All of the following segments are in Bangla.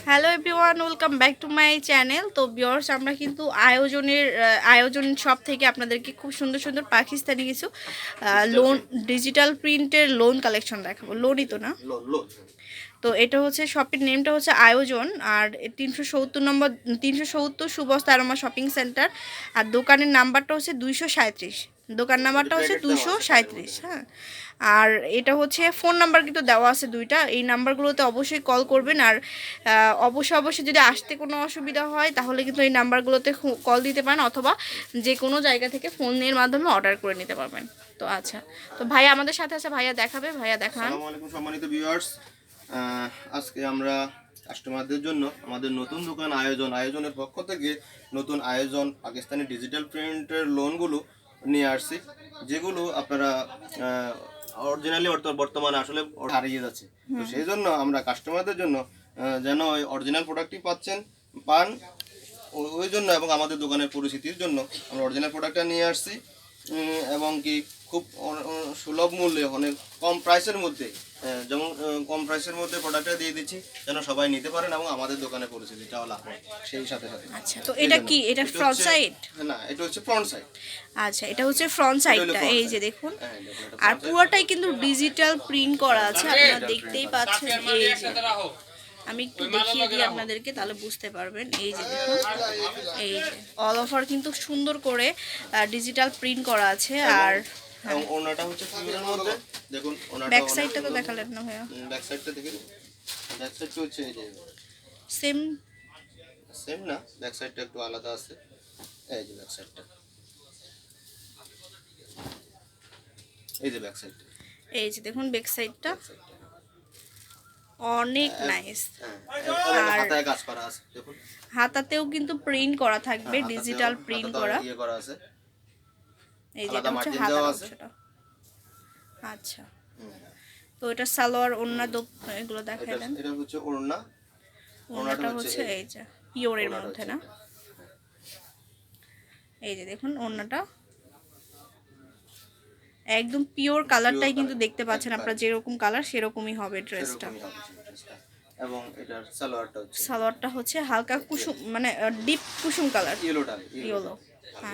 Hello everyone, welcome back to my channel. তো ভিউয়ার্স, আমরা কিন্তু আয়োজন শপ থেকে আপনাদেরকে খুব সুন্দর সুন্দর পাকিস্তানি কিছু লোন ডিজিটাল প্রিন্টের লোন কালেকশন দেখাবো। লোনই তো না? তো এটা হচ্ছে শপের নেমটা হচ্ছে আয়োজন, আর 370 নম্বর 370 সুবস্তা আরোমা শপিং সেন্টার। আর দোকানের নাম্বারটা হচ্ছে 237, দোকান নাম্বারটা হচ্ছে 237। হ্যাঁ, আর এটা হচ্ছে ফোন নাম্বার কিন্তু দেওয়া আছে দুইটা, এই নাম্বারগুলোতে অবশ্যই কল করবেন। আর অবশ্যই যদি আসতে কোনো অসুবিধা হয় তাহলে কিন্তু এই নাম্বারগুলোতে কল দিতে পারেন, অথবা যে কোনো জায়গা থেকে ফোনের মাধ্যমে অর্ডার করে নিতে পারবেন। তো আচ্ছা, তো ভাইয়া আমাদের সাথে আছে, ভাইয়া দেখাবে। ভাইয়া দেখান। আসসালামু আলাইকুম সম্মানিত ভিউয়ার্স, আজকে আমরা কাস্টমারদের জন্য আমাদের নতুন দোকান আয়োজনের পক্ষ থেকে নতুন আয়োজন পাকিস্তানি ডিজিটাল প্রিন্টের লোনগুলো নিয়ে আসছি, যেগুলো আপনারা অরিজিনালি বর্তমানে আসলে হারিয়ে যাচ্ছে। তো সেই জন্য আমরা কাস্টমারদের জন্য যেন ওই অরিজিনাল প্রোডাক্টই পান ওই জন্য, এবং আমাদের দোকানের পরিস্থিতির জন্য আমরা অরিজিনাল প্রোডাক্টটা নিয়ে আসছি, এবং কি খুব সুলভ মূল্যে, অনেক কম প্রাইসের মধ্যে, যেমন কম প্রাইসের মধ্যে প্রোডাক্টটা দিয়ে দিচ্ছি যেন সবাই নিতে পারেন, এবং আমাদের দোকানের পরিস্থিতিটাও লাভ হয় সেই সাথে সাথে। আচ্ছা, তো এটা কি, এটা ফ্রন্ট সাইড? না, এটা হচ্ছে ফ্রন্ট সাইড। আচ্ছা, এটা হচ্ছে ফ্রন্ট সাইডটা, এই যে দেখুন। আর পুরোটাই কিন্তু ডিজিটাল প্রিন্ট করা আছে, আপনারা দেখতেই পাচ্ছেন। এই যে আমি একটু দেখিয়ে দিই আপনাদেরকে, তাহলে বুঝতে পারবেন। এই যে দেখুন, এই যে অল ওভার কিন্তু সুন্দর করে ডিজিটাল প্রিন্ট করা আছে। আর এবং ওনাটা হচ্ছে ফিউরের মধ্যে, দেখুন ওনাটা। ব্যাক সাইডটা তো দেখালেন না ভাইয়া? ব্যাক সাইডটা দেখে দিন। ব্যাক সাইডটা হচ্ছে এই যে সেম না, ব্যাক সাইডটা একটু আলাদা আছে। এই যে ব্যাক সাইডটা, এই যে ব্যাক সাইডটা, এই যে দেখুন ব্যাক সাইডটা অনেক নাইস। আর হাতায় কাজ করা আছে, দেখুন হাতাতেও কিন্তু প্রিন্ট করা থাকবে, ডিজিটাল প্রিন্ট করা। করা আছে। এই যে এটা হচ্ছে হাতার অংশটা। আচ্ছা, তো এটা সালোয়ার, ওড়না, এগুলো দেখাই দেন। এটা হচ্ছে ওড়না, ওড়নাটা হচ্ছে এই যে পিওরের মধ্যে না? এই যে দেখুন ওড়নাটা একদম পিওর কালারটাই কিন্তু দেখতে পাচ্ছেন আপনারা, যেরকম কালার সেরকমই হবে ড্রেসটা। এবং এটার সালোয়ারটা হচ্ছে হালকা কুসুম, মানে ডিপ কুসুম কালার, ইয়েলো।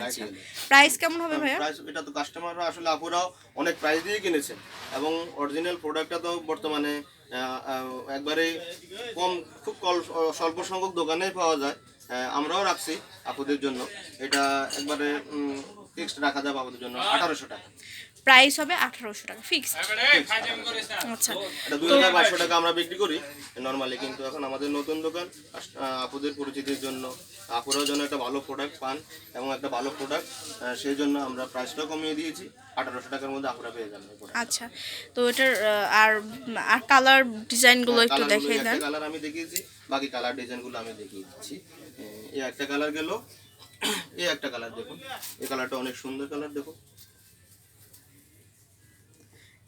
আচ্ছা, প্রাইস কেমন হবে ভাইয়া? প্রাইস, এটা তো কাস্টমাররা আসলে আপুরাও অনেক প্রাইস দিয়ে কিনেছেন, এবং অরিজিনাল প্রোডাক্টটা তো বর্তমানে একবারে খুব স্বল্প সংখ্যক দোকানেই পাওয়া যায়। আমরাও রাখছি আপুদের জন্য, এটা একবারে ফিক্সড রাখা যাবে আপুদের জন্য 1800 টাকা। প্রাইস হবে 1800 টাকা ফিক্সড। আচ্ছা, এটা 2200 টাকা আমরা বিক্রি করি নরমালি, কিন্তু এখন আমাদের নতুন দোকান আপুদের পরিচিতির জন্য, আপুরাও যেন একটা ভালো প্রোডাক্ট পান এবং একটা ভালো প্রোডাক্ট, সেই জন্য আমরা প্রাইসটাও কমিয়ে দিয়েছি। 1800 টাকার মধ্যে আপুরা পেয়ে যাবেন। আচ্ছা, তো এটার আর কালার ডিজাইনগুলো একটু দেখিয়ে দেন। কালার আমি দেখিয়েছি, বাকি কালার ডিজাইনগুলো আমি দেখিয়ে দিচ্ছি। এই একটা কালার গেল, এই একটা কালার দেখুন, এই কালারটা অনেক সুন্দর কালার, দেখুন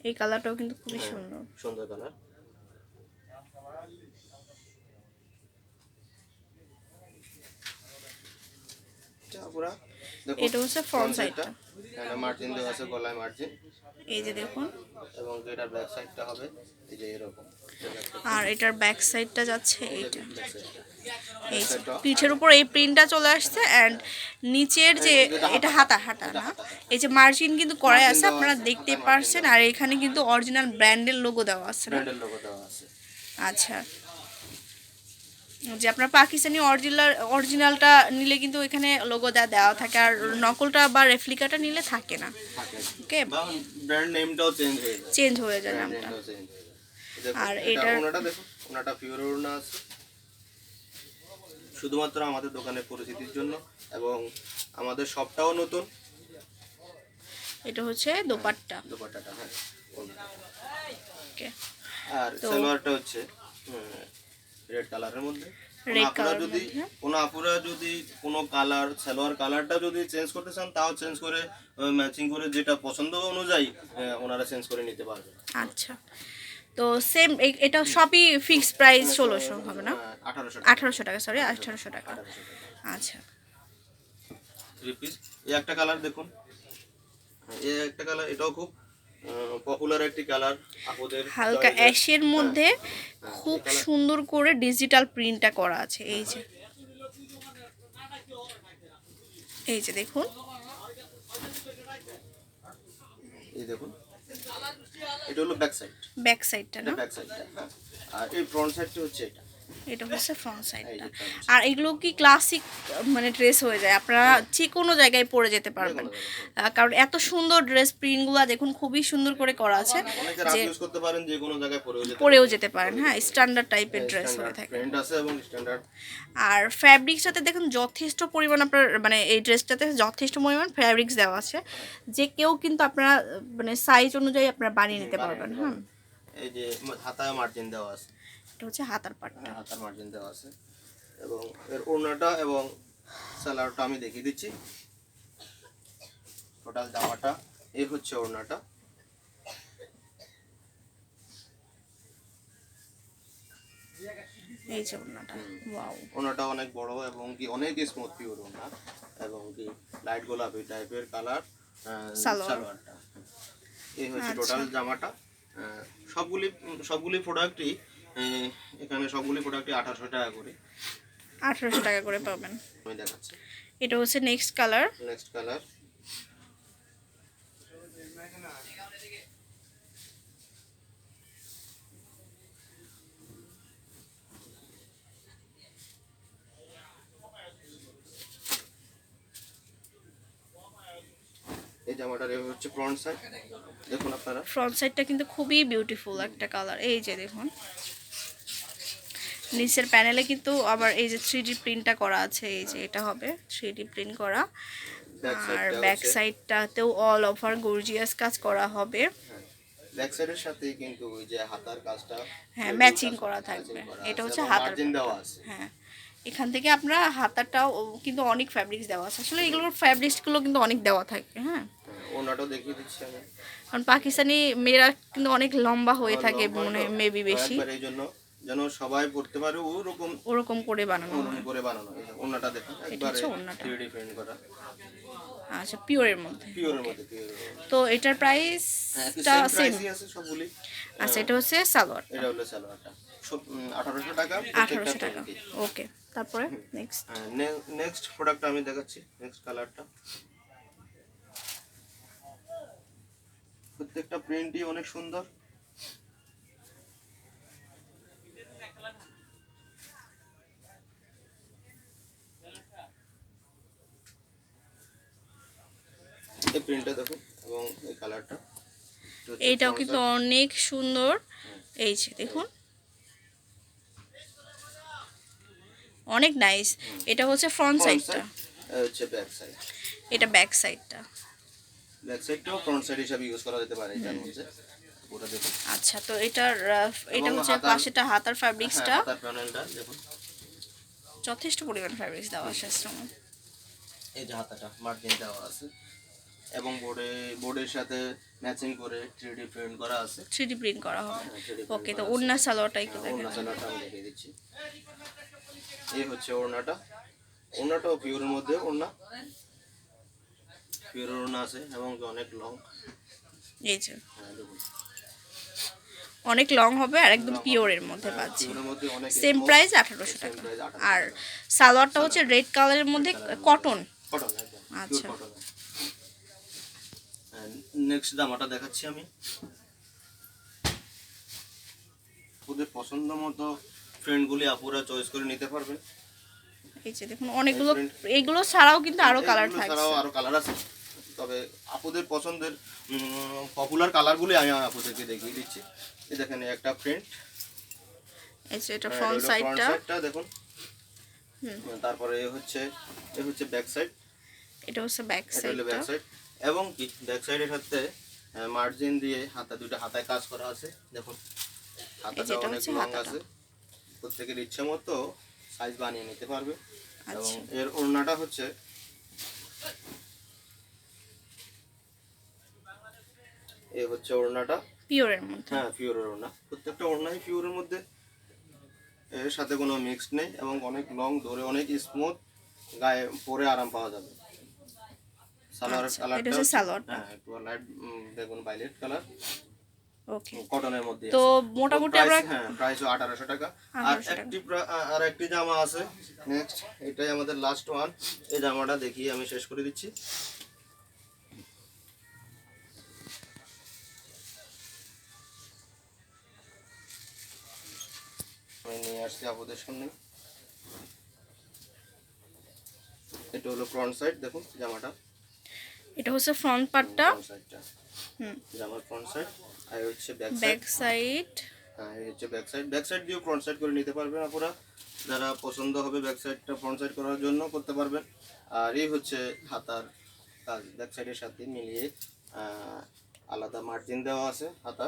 এই কালারটাও কিন্তু খুবই সুন্দর কালার। এটা হচ্ছে ফ্রন্ট সাইডটা, এখানে মার্জিন দেওয়া আছে, গলায় মার্জিন, এই যে দেখুন। এবং এটার ব্যাক সাইডটা হবে এই যে এরকম, আর এটার ব্যাক সাইডটা যাচ্ছে এইটা, এই যে পিঠের উপর এই প্রিন্টটা চলে আসছে। অ্যান্ড নিচের যে এটা হাতা না, এই যে মার্জিন কিন্তু করাই আছে, আপনারা দেখতে পারছেন। আর এখানে কিন্তু অরিজিনাল ব্র্যান্ডের লোগো দেওয়া আছে না? আচ্ছা, যে আপনার পাকিস্তানি অরিজিনালটা নিলে কিন্তু এখানে লোগো দেওয়া থাকে, আর নকলটা বা রেপ্লিকাটা নিলে থাকে না। ওকে, ব্র্যান্ড নেমটাও চেঞ্জ হয়ে যায় নামটা। আর এটা ওনাটা দেখুন, ওনাটা পিওর ওড়না আছে, শুধুমাত্র আমাদের দোকানের পরিচিতির জন্য, এবং আমাদের শপটাও নতুন। এটা হচ্ছে দোপাট্টা, হ্যাঁ। ওকে, আর সালোয়ারটা হচ্ছে রেড কালারের মধ্যে। আপুরা যদি কোনো কালার, সালোয়ার কালারটা যদি চেঞ্জ করতে চান, তাও চেঞ্জ করে ম্যাচিং করে যেটা পছন্দ অনুযায়ী ওনারা চেঞ্জ করে নিতে পারবে। আচ্ছা, তো সেম এটা সবই ফিক্স প্রাইস 1600 হবে না? 1800 টাকা, সরি 1800 টাকা। আচ্ছা, থ্রি পিস, এই একটা কালার দেখুন, এই একটা কালার, এটাও খুব পপুলার একটি কালার আপুদের হালকা choice-এ। অ্যাশের মধ্যে হ্যাঁ, খুব এই colour- সুন্দর করে ডিজিটাল প্রিন্টটা করা আছে। এই যে দেখুন, এই দেখুন, এটা হলো ব্যাক সাইড, ব্যাক সাইডটা না, ব্যাক সাইডটা, হ্যাঁ। আর এই ফ্রন্ট সাইডটা হচ্ছে এটা। এটা হচ্ছে ফ্রন্ট এই সাইডটা। যে front আর এগুলো কি ক্লাসিক মানে ড্রেস হয়ে যায়, আপনারা যে কোনো জায়গায় পরে যেতে পারবেন। কোনো জায়গায়, কারণ এত সুন্দর ড্রেস প্রিন্টগুলো দেখুন, খুবই সুন্দর করে করা আছে, অনেকে যে রাফ ইউজ করতে পারেন, যে কোনো জায়গায় পরেও যেতে পারেন। হ্যাঁ, স্ট্যান্ডার্ড টাইপের ড্রেস হয়ে থাকে। প্রিন্ট আছে এবং স্ট্যান্ডার্ড। আর ফ্যাব্রিক্সটাতে দেখুন যথেষ্ট পরিমাণ আপনার মানে এই ড্রেসটাতে যথেষ্ট পরিমাণ ফ্যাব্রিক্স দেওয়া আছে, যে কেউ কিন্তু আপনারা মানে সাইজ অনুযায়ী আপনারা বানিয়ে নিতে পারবেন। হ্যাঁ, এই যে হাতায় মার্জিন দেওয়া আছে, এটা হচ্ছে হাতার পাটটা। হাতার মার্জিন দেওয়া আছে, এবং এর ওড়নাটা এবং সালোয়ারটা আমি দেখিয়ে দিচ্ছি। টোটাল জামাটা এই হচ্ছে ওড়নাটা, এই যে ওড়নাটা, ওয়াও, ওড়নাটা অনেক বড় এবং কি অনেক স্মুথ পিওর ওড়না, এবং কি লাইট গোলাপি টাইপের কালার সালোয়ারটা। এই হচ্ছে টোটাল জামাটা। সবগুলি প্রোডাক্টই এখানে সবগুলি প্রোডাক্টই 1800 টাকা করে, 1800 টাকা করে পাবেন। আমি দেখাচ্ছি। এটা হচ্ছে নেক্সট কালার। নেক্সট কালার, এই জামাটার এই হচ্ছে ফ্রন্ট সাইড, দেখুন আপনারা। ফ্রন্ট সাইডটা কিন্তু খুবই বিউটিফুল একটা কালার। এই যে দেখুন, নিচের প্যানেলে কিন্তু আবার এই যে 3D প্রিন্টটা করা আছে। এই যে এটা হবে 3D প্রিন্ট করা। আর ব্যাক সাইডটাতেও অল ওভার গর্জিয়াস কাজ করা হবে। ব্যাক সাইডের সাথে কিন্তু ওই যে হাতার কাজটা, হ্যাঁ, ম্যাচিং করা থাকবে। এটা হচ্ছে হাতার মার্জিন দেওয়া আছে। হ্যাঁ, এখান থেকে আপনারা হাতাটাও কিন্তু অনেক ফ্যাব্রিক্স দেওয়া আছে। আসলে এগুলোর ফ্যাব্রিক্সগুলো কিন্তু অনেক দেওয়া থাকে। হ্যাঁ, ওনাটাও দেখিয়ে দিচ্ছি আমি। কারণ পাকিস্তানি মেয়েরা কিন্তু অনেক লম্বা হয়ে থাকে, মানে মেবি বেশি, একবার এই জন্য যেন সবাই পড়তে পারে ওরকম ওরকম করে বানানো হয়। ওরকম করে বানানো। এই যে ওনাটা দেখুন, একবারে হচ্ছে ওড়নাটা। 3D প্রিন্ট করা, আচ্ছা, পিওরের মধ্যে। পিওরের মধ্যে, পিওর। তো এটার প্রাইসটা সেম। প্রাইসই আছে সবগুলি। আচ্ছা, এটা হচ্ছে সালোয়ার, এটা হলো সালোয়ারটা, সব 1800 টাকা, 1800 টাকা। ওকে, তারপরে নেক্সট। নেক্সট প্রোডাক্ট আমি দেখাচ্ছি। নেক্সট কালারটা, প্রত্যেকটা প্রিন্টই অনেক সুন্দর। এই প্রিন্টটা দেখুন এবং এই কালারটা, এইটাও কিন্তু অনেক সুন্দর। এই যে দেখুন, অনেক নাইস। এটা হচ্ছে ফ্রন্ট সাইডটা, হচ্ছে ব্যাক সাইড। এটা ব্যাক সাইডটা। ব্যাক সাইডটাও ফ্রন্ট সাইড হিসেবে ইউজ করা যেতে পারে এটার মধ্যে। পুরো দেখুন। আচ্ছা, তো এটার এটা এবং হচ্ছে পাশেটা হাতার ফ্যাব্রিক্সটা, হ্যাঁ, হাতার প্যানেলটা দেখুন, যথেষ্ট পরিমাণ ফ্যাব্রিক্স দেওয়া আছে। এই যে হাতাটা মার্জিন দেওয়া আছে, এবং বোর্ডের সাথে ম্যাচিং করে 3D প্রিন্ট করা আছে। 3D প্রিন্ট করা হবে। 3D print ওকে, তো করা আছে। ওড়না সালোয়ারটা একটু দেখেন। ওড়না সালোয়ারটা আমি দেখিয়ে দিচ্ছি। এই হচ্ছে ওড়নাটা, ওড়নাটাও পিওরের মধ্যে ওড়না, পিওর ওড়না আছে এবং অনেক লং। এই যে হ্যাঁ দেখুন, অনেক লং হবে আর একদম পিওরের মধ্যে পাচ্ছি। পিওরের মধ্যে অনেক সেম প্রাইস 1800 টাকা। আর সালোয়ারটা হচ্ছে রেড কালারের মধ্যে কটন। কটন, একদম আচ্ছা, পিওর কটন। নেক্সট জামাটা দেখাচ্ছি আমি। ওদের পছন্দ মতো প্রিন্টগুলি আপুরা চয়েস করে নিতে পারবেন। এই যে দেখুন, অনেকগুলো এগুলো ছাড়াও কিন্তু আরো কালার এগুলো থাকছে। ছাড়াও আরো কালার আছে, তবে আপুদের পছন্দের পপুলার কালারগুলি আমি আপুদেরকে দেখিয়ে দিচ্ছি। এই দেখেন একটা প্রিন্ট, এই যে এটা ফ্রন্ট সাইডটা দেখুন। তারপরে এই হচ্ছে ব্যাক সাইড, এটা হচ্ছে ব্যাক এটা হলো ব্যাক সাইডটা। সাইড, এবং কি ব্যাক সাইডের সাথে মার্জিন দিয়ে দুটো হাতায় কাজ করা আছে। দেখুন হাতাটা এটা অনেক হচ্ছে লং হাতাটা। আছে, প্রত্যেকের ইচ্ছে মতো সাইজ বানিয়ে নিতে পারবে। এবং আচ্ছা, এর ওড়নাটা হচ্ছে এই হচ্ছে ওড়নাটা, পিওরের মধ্যে। হ্যাঁ পিওরের ওড়না, প্রত্যেকটা ওড়নাই পিওরের মধ্যে, এর সাথে কোনো মিক্সড নেই, এবং অনেক লং, ধরে অনেক স্মুথ, গায়ে পরে আরাম পাওয়া যাবে। সালোয়ারের আচ্ছা, কালারটা এটা হচ্ছে সালোয়ারটা। হ্যাঁ একটু লাইট বেগুন ভায়োলেট কালার, ওকে। কটনের মধ্যে তো আছে। মোটামুটি প্রাইস আমরা হ্যাঁ প্রাইস 1800 টাকা। আর 1800 টাকা। আর একটি জামা আছে নেক্সট, এটাই আমাদের লাস্ট ওয়ান। এই জামাটা দেখিয়ে আমি শেষ করে দিচ্ছি। আমি নিয়ে আসছি আপনাদের সামনে। এটা হলো ফ্রন্ট সাইড, দেখুন জামাটা এটা হচ্ছে ফ্রন্ট পার্টটা, ফ্রন্ট সাইডটা, জামার ফ্রন্ট সাইড। আর এই হচ্ছে ব্যাক সাইড। Back side. হ্যাঁ এই হচ্ছে ব্যাক সাইড। ব্যাক সাইড দিয়েও ফ্রন্ট সাইড করে নিতে পারবেন আপনারা, যারা পছন্দ হবে ব্যাক সাইডটা ফ্রন্ট সাইড করার জন্য করতে পারবেন। আর এই হচ্ছে হাতার কাজ, ব্যাক সাইডের সাথে মিলিয়ে আলাদা মার্জিন দেওয়া আছে হাতা।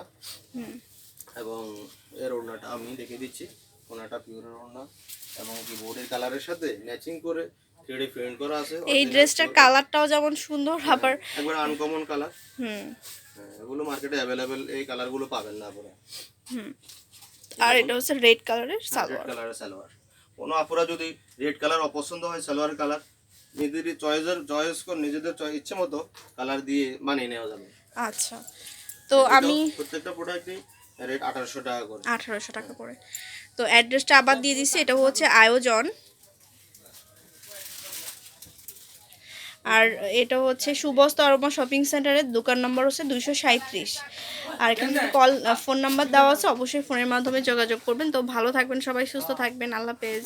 এবং এর ওড়নাটা আমি দেখে দিচ্ছি, ওড়নাটা পিওরের ওড়না এবং কি বোর্ডের কালারের সাথে ম্যাচিং করে 3D প্রিন্ট করা আছে। এই ড্রেসটার কালারটাও যেমন সুন্দর, আবার একবার আনকমন কালার। হুম এগুলো মার্কেটে অ্যাভেলেবেল, এই কালারগুলো পাবেন না আপনারা। আর এটা হচ্ছে রেড কালারের রেড সালোয়ার। কালারের সালোয়ার। কোনো আপুরা যদি রেড কালার অপছন্দ হয়, সালোয়ার কালার নিজেদের নিজেদের ইচ্ছে মতো কালার দিয়ে বানিয়ে নেওয়া যাবে। আচ্ছা, তো আমি প্রত্যেকটা প্রোডাক্টই রেট 1800 টাকা করে। 1800 টাকা করে। তো অ্যাড্রেসটা আবার দিয়ে দিচ্ছি, এটা হচ্ছে আয়োজন। আর এটা হচ্ছে সুবস্ত আরোমা শপিং সেন্টারের দোকান নম্বর হচ্ছে 237। আর এখানে ফোন নাম্বার দেওয়া আছে, অবশ্যই ফোনের মাধ্যমে যোগাযোগ করবেন। তো ভালো থাকবেন সবাই, সুস্থ থাকবেন, আল্লাহ হাফেজ।